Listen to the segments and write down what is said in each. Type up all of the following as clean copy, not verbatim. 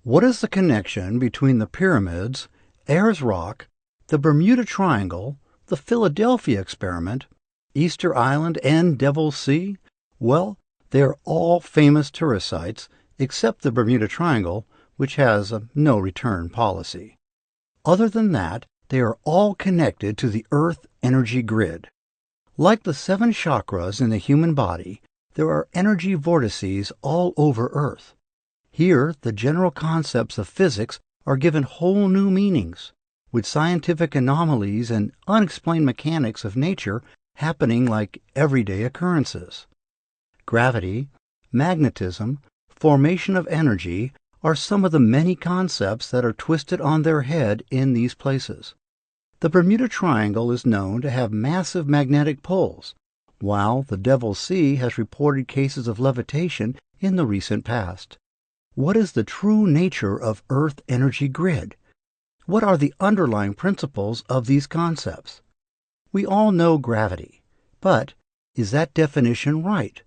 What is the connection between the pyramids, Ayers Rock, the Bermuda Triangle, the Philadelphia experiment, Easter Island, and Devil's Sea? Well, they are all famous tourist sites, except the Bermuda Triangle, which has a no-return policy. Other than that, they are all connected to the Earth energy grid. Like the 7 chakras in the human body, there are energy vortices all over Earth. Here, the general concepts of physics are given whole new meanings, with scientific anomalies and unexplained mechanics of nature happening like everyday occurrences. Gravity, magnetism, formation of energy are some of the many concepts that are twisted on their head in these places. The Bermuda Triangle is known to have massive magnetic poles, while the Devil's Sea has reported cases of levitation in the recent past. What is the true nature of Earth energy grid? What are the underlying principles of these concepts? We all know gravity, but is that definition right?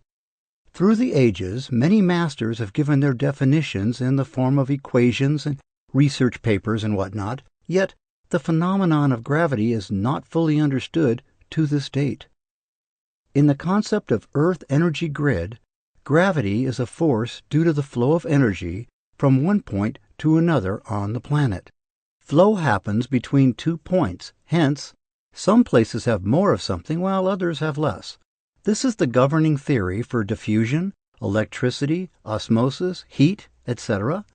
Through the ages, many masters have given their definitions in the form of equations and research papers and whatnot, yet the phenomenon of gravity is not fully understood to this date. In the concept of Earth energy grid, gravity is a force due to the flow of energy from one point to another on the planet. Flow happens between 2 points, hence, some places have more of something while others have less. This is the governing theory for diffusion, electricity, osmosis, heat, etc.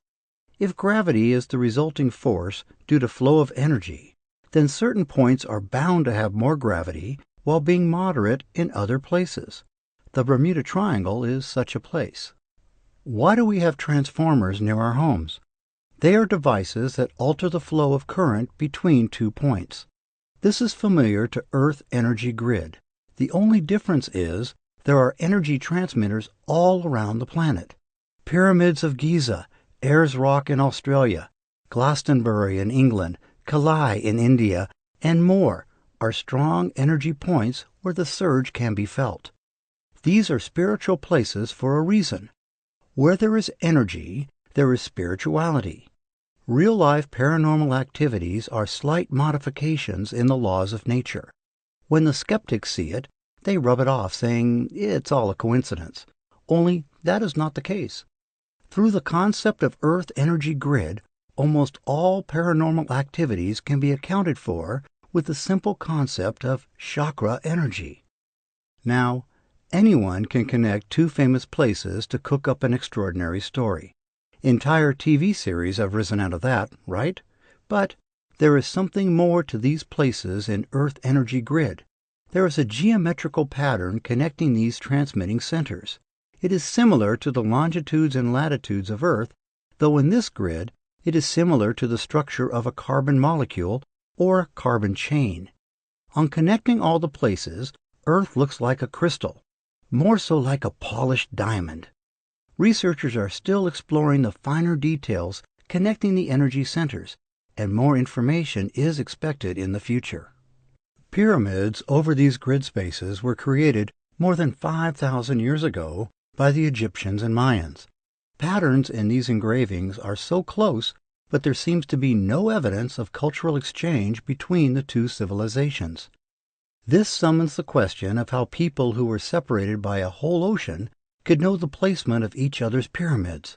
If gravity is the resulting force due to flow of energy, then certain points are bound to have more gravity while being moderate in other places. The Bermuda Triangle is such a place. Why do we have transformers near our homes? They are devices that alter the flow of current between 2 points. This is familiar to Earth energy grid. The only difference is there are energy transmitters all around the planet. Pyramids of Giza, Ayers Rock in Australia, Glastonbury in England, Kalai in India, and more are strong energy points where the surge can be felt. These are spiritual places for a reason. Where there is energy, there is spirituality. Real-life paranormal activities are slight modifications in the laws of nature. When the skeptics see it, they rub it off, saying it's all a coincidence. Only that is not the case. Through the concept of Earth energy grid, almost all paranormal activities can be accounted for with the simple concept of chakra energy. Now, anyone can connect 2 famous places to cook up an extraordinary story. Entire TV series have risen out of that, right? But there is something more to these places in Earth energy grid. There is a geometrical pattern connecting these transmitting centers. It is similar to the longitudes and latitudes of Earth, though in this grid it is similar to the structure of a carbon molecule or a carbon chain. On connecting all the places, Earth looks like a crystal, more so like a polished diamond. Researchers are still exploring the finer details connecting the energy centers, and more information is expected in the future. Pyramids over these grid spaces were created more than 5,000 years ago by the Egyptians and Mayans. Patterns in these engravings are so close, but there seems to be no evidence of cultural exchange between the 2 civilizations. This summons the question of how people who were separated by a whole ocean could know the placement of each other's pyramids.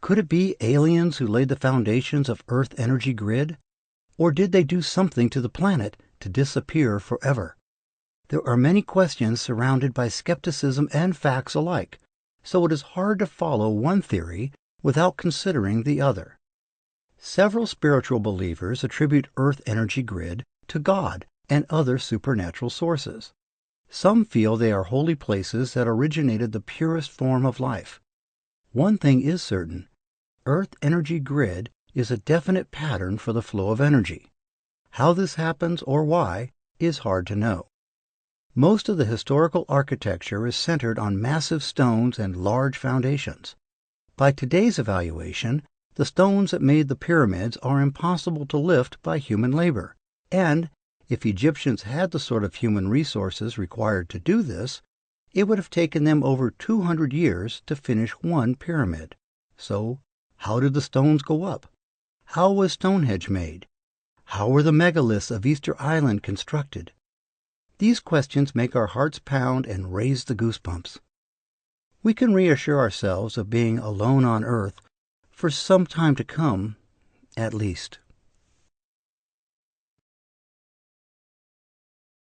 Could it be aliens who laid the foundations of Earth energy grid? Or did they do something to the planet to disappear forever? There are many questions surrounded by skepticism and facts alike, so it is hard to follow one theory without considering the other. Several spiritual believers attribute Earth energy grid to God and other supernatural sources. Some feel they are holy places that originated the purest form of life. One thing is certain: Earth energy grid is a definite pattern for the flow of energy. How this happens or why is hard to know. Most of the historical architecture is centered on massive stones and large foundations. By today's evaluation, the stones that made the pyramids are impossible to lift by human labor, and if Egyptians had the sort of human resources required to do this, it would have taken them over 200 years to finish one pyramid. So, How did the stones go up? How was Stonehenge made? How were the megaliths of Easter Island constructed? These questions make our hearts pound and raise the goosebumps. We can reassure ourselves of being alone on Earth for some time to come, at least.